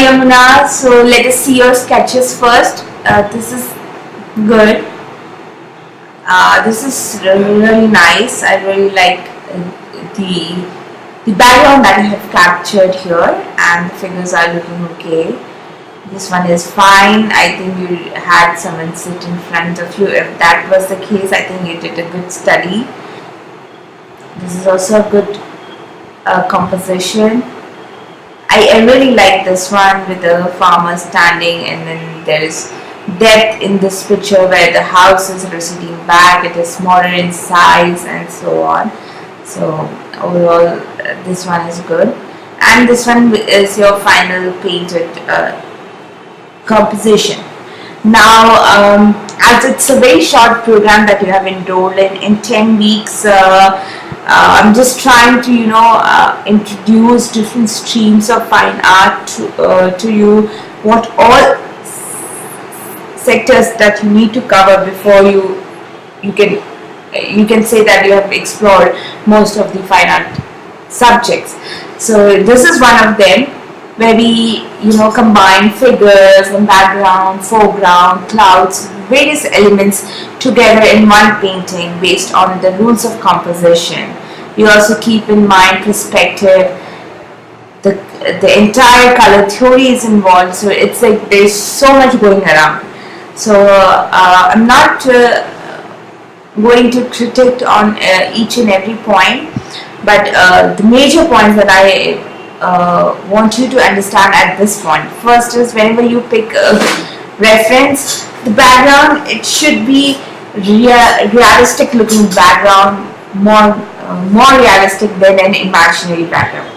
Yamuna. So let us see your sketches first. This is good. This is really nice. I really like the background that you have captured here, and the figures are looking okay. This one is fine. I think you had someone sit in front of you. If that was the case, I think you did a good study. This is also a good composition. I really like this one with the farmer standing, and then there is depth in this picture where the house is receding back, it is smaller in size and so on. So overall this one is good, and this one is your final painted composition. Now as it's a very short program that you have enrolled in 10 weeks, I'm just trying to introduce different streams of fine art to you, what all sectors that you need to cover before you can say that you have explored most of the fine art subjects. So this is one of them, where we combine figures and background, foreground, clouds, various elements together in one painting based on the rules of composition. We also keep in mind perspective. The entire color theory is involved, so it's like there's so much going around. So I'm not going to critique on each and every point, but the major points that I want you to understand at this point. First is, whenever you pick a reference, the background, it should be realistic looking background, more realistic than an imaginary background.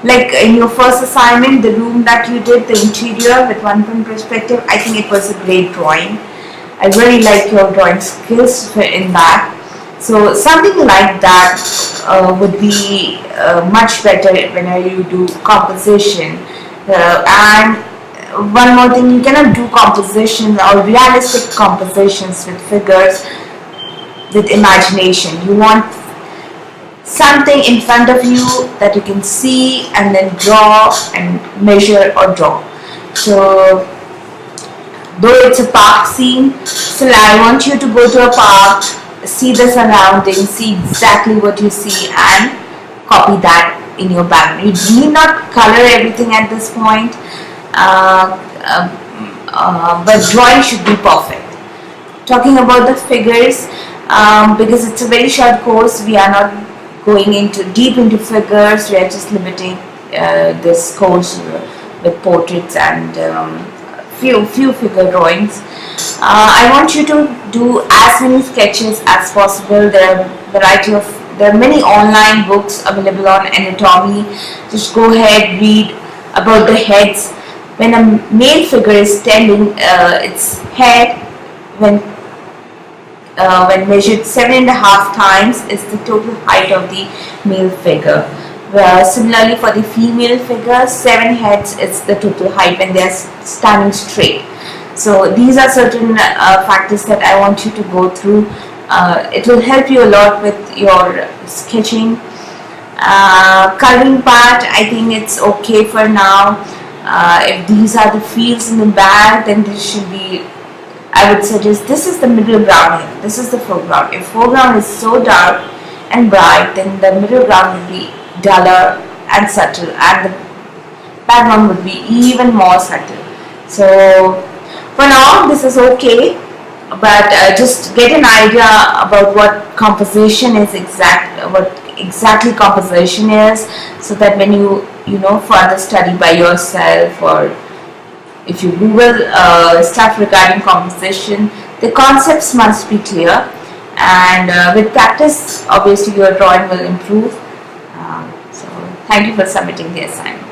Like in your first assignment, the room that you did, the interior with one point perspective, I think it was a great drawing. I really like your drawing skills in that. So something like that would be much better whenever you do composition. And one more thing, you cannot do compositions or realistic compositions with figures with imagination. You want something in front of you that you can see and then draw and measure or draw. So though it's a park scene, still I want you to go to a park, see the surroundings, see exactly what you see, and copy that in your background. You need not color everything at this point, but drawing should be perfect. Talking about the figures, because it's a very short course, we are not going deep into figures. We are just limiting this course with portraits and few figure drawings. I want you to do as many sketches as possible. There are many online books available on anatomy. Just go ahead, read about the heads. When a male figure is standing, its head, when measured 7.5 times, is the total height of the male figure. Similarly, for the female figure, 7 heads is the total height when they are standing straight. So these are certain factors that I want you to go through. It will help you a lot with your sketching. Coloring part, I think it's okay for now. If these are the fields in the back, then this should be, I would suggest, this is the middle ground here, this is the foreground. If foreground is so dark and bright, then the middle ground would be duller and subtle, and the background would be even more subtle. So for now this is okay, but just get an idea about what composition is what exactly composition is, so that when you further study by yourself, or if you Google stuff regarding composition, the concepts must be clear, and with practice obviously your drawing will improve. So thank you for submitting the assignment.